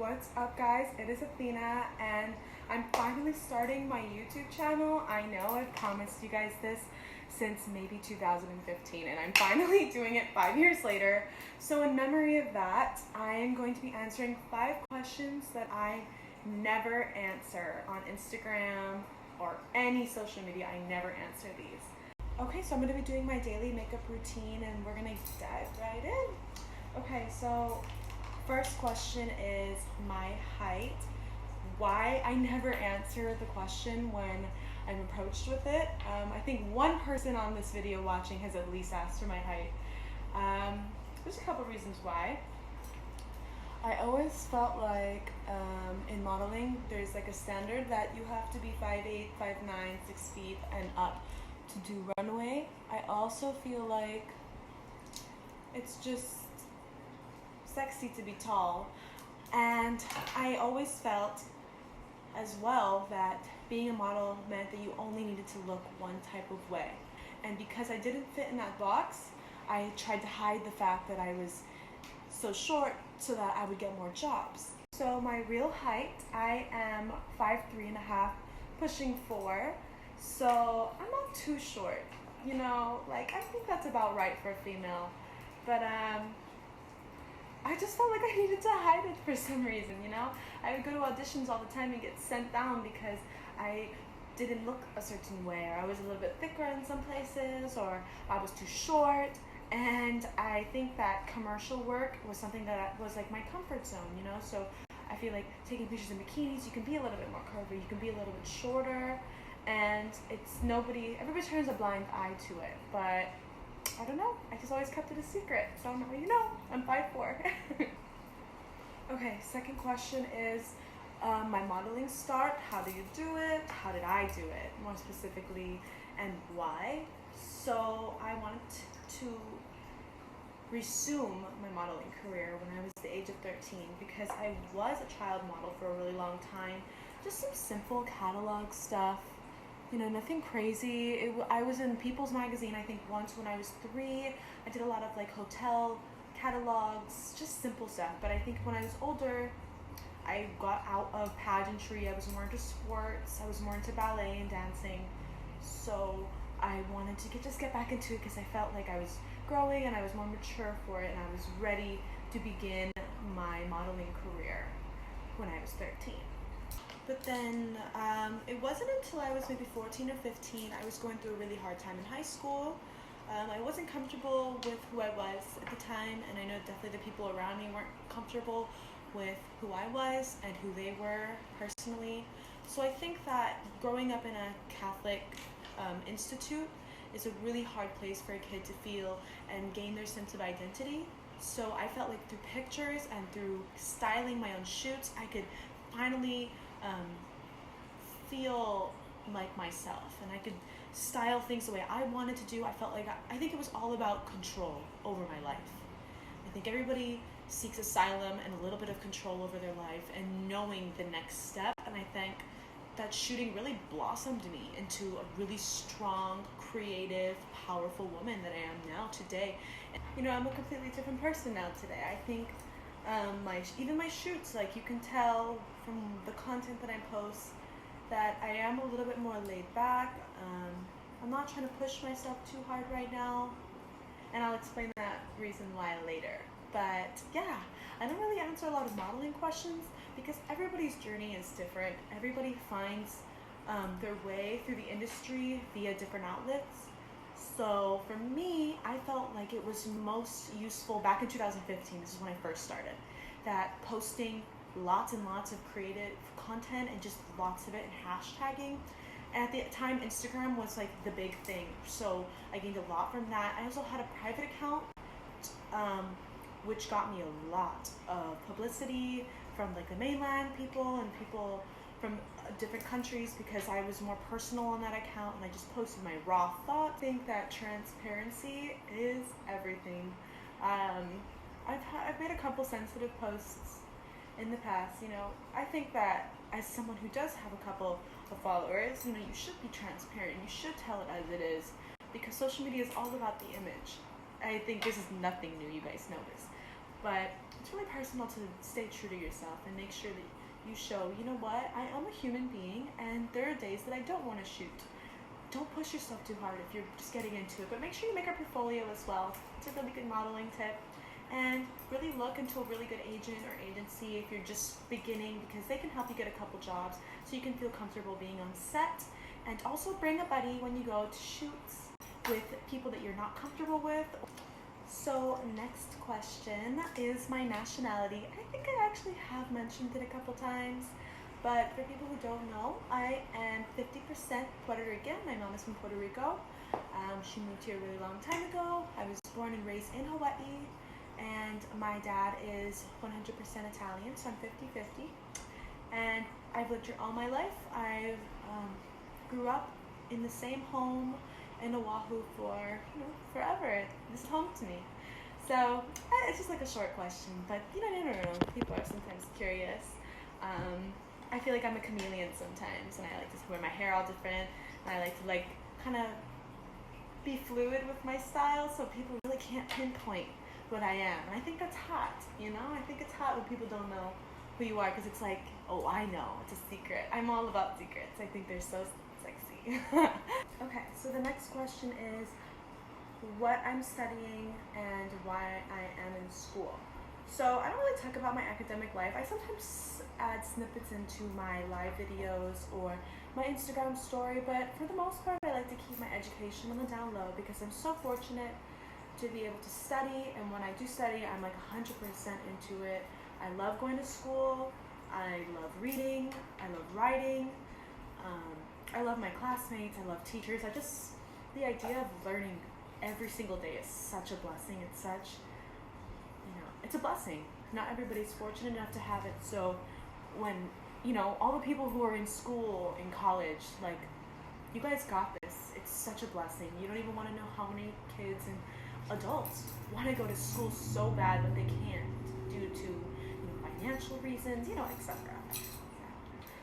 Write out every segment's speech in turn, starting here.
What's up, guys? It is Athena, and I'm finally starting my YouTube channel. I know I've promised you guys this since maybe 2015, and I'm finally doing it 5 years later. So in memory of that, I am going to be answering 5 questions that I never answer on Instagram or any social media. I never answer these. Okay, so I'm going to be doing my daily makeup routine, and we're going to dive right in. Okay, so first question is my height. Why I never answer the question when I'm approached with it. I think one person on this video watching has at least asked for my height. There's a couple reasons why. I always felt like in modeling there's like a standard that you have to be 5'8", 5'9", 6 feet and up to do runway. I also feel like it's just sexy to be tall, and I always felt as well that being a model meant that you only needed to look one type of way, and because I didn't fit in that box, I tried to hide the fact that I was so short so that I would get more jobs. So my real height, I am 5'3.5", pushing 4, so I'm not too short, you know, like I think that's about right for a female, but I just felt like I needed to hide it for some reason, you know? I would go to auditions all the time and get sent down because I didn't look a certain way, or I was a little bit thicker in some places, or I was too short. And I think that commercial work was something that was like my comfort zone, you know? So I feel like taking pictures in bikinis, you can be a little bit more curvy, you can be a little bit shorter, and everybody turns a blind eye to it, but I don't know, I just always kept it a secret, so now you know, I'm 5'4". Okay, second question is my modeling start. How do you do it? How did I do it, more specifically, and why? So I wanted to resume my modeling career when I was the age of 13 because I was a child model for a really long time. Just some simple catalog stuff, you know, nothing crazy. I was in People's Magazine, I think, once when I was 3. I did a lot of like hotel catalogs, just simple stuff. But I think when I was older, I got out of pageantry. I was more into sports. I was more into ballet and dancing. So I wanted to just get back into it because I felt like I was growing and I was more mature for it, and I was ready to begin my modeling career when I was 13. But then it wasn't until I was maybe 14 or 15, I was going through a really hard time in high school. I wasn't comfortable with who I was at the time, and I know definitely the people around me weren't comfortable with who I was and who they were personally. So I think that growing up in a Catholic institute is a really hard place for a kid to feel and gain their sense of identity. So I felt like through pictures and through styling my own shoots, I could finally feel like myself, and I could style things the way I wanted to do. I felt like I think it was all about control over my life. I think everybody seeks asylum and a little bit of control over their life and knowing the next step, and I think that shooting really blossomed me into a really strong, creative, powerful woman that I am now today. You know, I'm a completely different person now today. I think even my shoots, like you can tell from the content that I post that I am a little bit more laid back. I'm not trying to push myself too hard right now, and I'll explain that reason why later. But yeah, I don't really answer a lot of modeling questions because everybody's journey is different. Everybody finds their way through the industry via different outlets. So for me, I felt like it was most useful back in 2015, this is when I first started, that posting lots and lots of creative content and just lots of it and hashtagging. And at the time, Instagram was like the big thing, so I gained a lot from that. I also had a private account, which got me a lot of publicity from like the mainland people and people from different countries because I was more personal on that account and I just posted my raw thoughts. I think that transparency is everything. I've made a couple sensitive posts in the past, you know. I think that as someone who does have a couple of followers, you know, you should be transparent. You should tell it as it is because social media is all about the image. I think this is nothing new, you guys know this. But it's really personal to stay true to yourself and make sure that you show, you know what, I am a human being and there are days that I don't want to shoot. Don't push yourself too hard if you're just getting into it, but make sure you make a portfolio as well. It's a really good modeling tip. And really look into a really good agent or agency if you're just beginning, because they can help you get a couple jobs so you can feel comfortable being on set. And also bring a buddy when you go to shoots with people that you're not comfortable with. So next question is my nationality. I think I actually have mentioned it a couple times, but for people who don't know, I am 50% Puerto Rican. My mom is from Puerto Rico. She moved here a really long time ago. I was born and raised in Hawaii. And my dad is 100% Italian, so I'm 50-50. And I've lived here all my life. I grew up in the same home in Oahu for forever. This is home to me. So it's just like a short question, but no. People are sometimes curious. I feel like I'm a chameleon sometimes, and I like to wear my hair all different, and I like to kind of be fluid with my style, so people really can't pinpoint what I am. And I think that's hot, I think it's hot when people don't know who you are, because it's like, oh, I know, it's a secret. I'm all about secrets. I think they're so sexy. Okay, so the next question is what I'm studying and why I am in school. So I don't really talk about my academic life. I sometimes add snippets into my live videos or my Instagram story, but for the most part I like to keep my education on the down low, because I'm so fortunate to be able to study, and when I do study, I'm like 100% into it. I love going to school, I love reading, I love writing, I love my classmates, I love teachers. The idea of learning every single day is such a blessing. It's such, it's a blessing. Not everybody's fortunate enough to have it. So when, all the people who are in school, in college, you guys got this. It's such a blessing. You don't even want to know how many kids and adults want to go to school so bad, but they can't due to financial reasons, etc.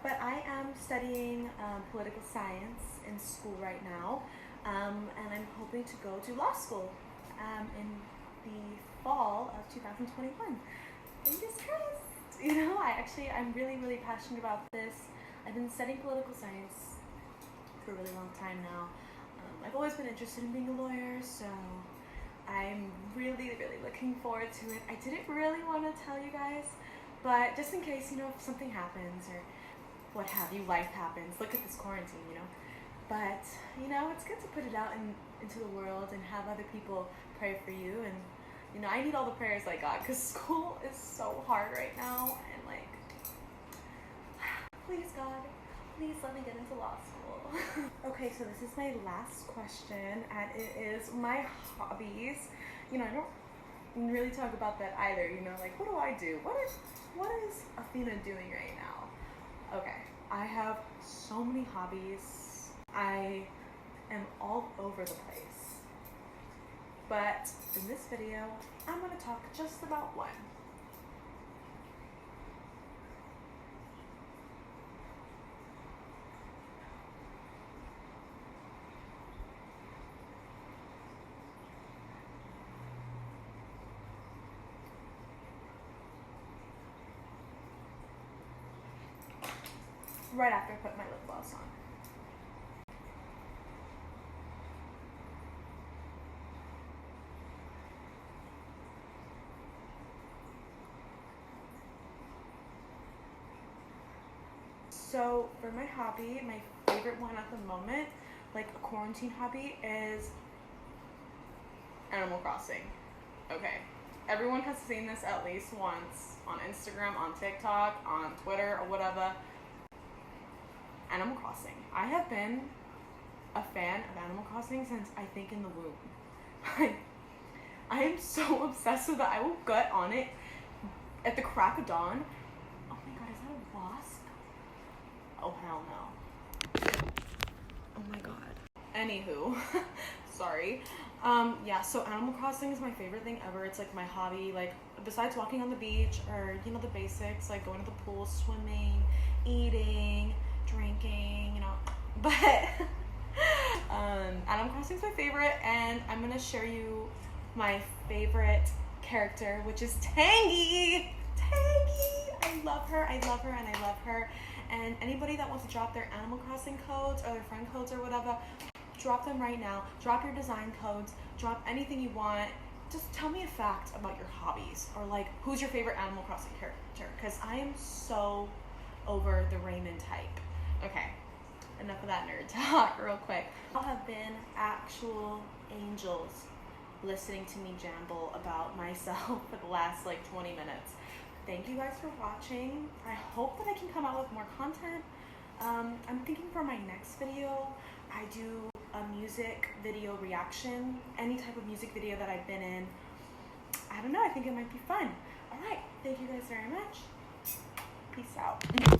But I am studying political science in school right now, and I'm hoping to go to law school in the fall of 2021. Fingers crossed. I'm really, really passionate about this. I've been studying political science for a really long time now. I've always been interested in being a lawyer, so I'm really, really looking forward to it. I didn't really want to tell you guys, but just in case, if something happens or what have you, life happens. Look at this quarantine, But, it's good to put it out into the world and have other people pray for you. And, I need all the prayers I got, because school is so hard right now. And, please, God, please let me get into law school. Okay, so this is my last question, and it is my hobbies. I don't really talk about that either, what do I do? What is Athena doing right now? Okay, I have so many hobbies. I am all over the place. But in this video, I'm going to talk just about one. Right after I put my lip gloss on. So for my hobby, my favorite one at the moment, a quarantine hobby, is Animal Crossing. Okay, everyone has seen this at least once on Instagram, on TikTok, on Twitter, or whatever. Animal Crossing. I have been a fan of Animal Crossing since I think in the womb. I am so obsessed with it. I will get on it at the crack of dawn. Oh my god, is that a wasp? Oh hell no. Oh my god. Anywho, sorry. Yeah, so Animal Crossing is my favorite thing ever. It's my hobby, besides walking on the beach or, the basics, going to the pool, swimming, eating, drinking, but Animal Crossing is my favorite, and I'm gonna share you my favorite character, which is Tangy. Tangy! I love her, and I love her. And anybody that wants to drop their Animal Crossing codes or their friend codes or whatever, drop them right now. Drop your design codes. Drop anything you want. Just tell me a fact about your hobbies, or like, who's your favorite Animal Crossing character? Because I am so over the Raymond type. Okay, enough of that nerd talk real quick. Y'all have been actual angels listening to me jamble about myself for the last like 20 minutes. Thank you guys for watching. I hope that I can come out with more content. I'm thinking for my next video, I do a music video reaction, any type of music video that I've been in. I don't know, I think it might be fun. All right, thank you guys very much. Peace out.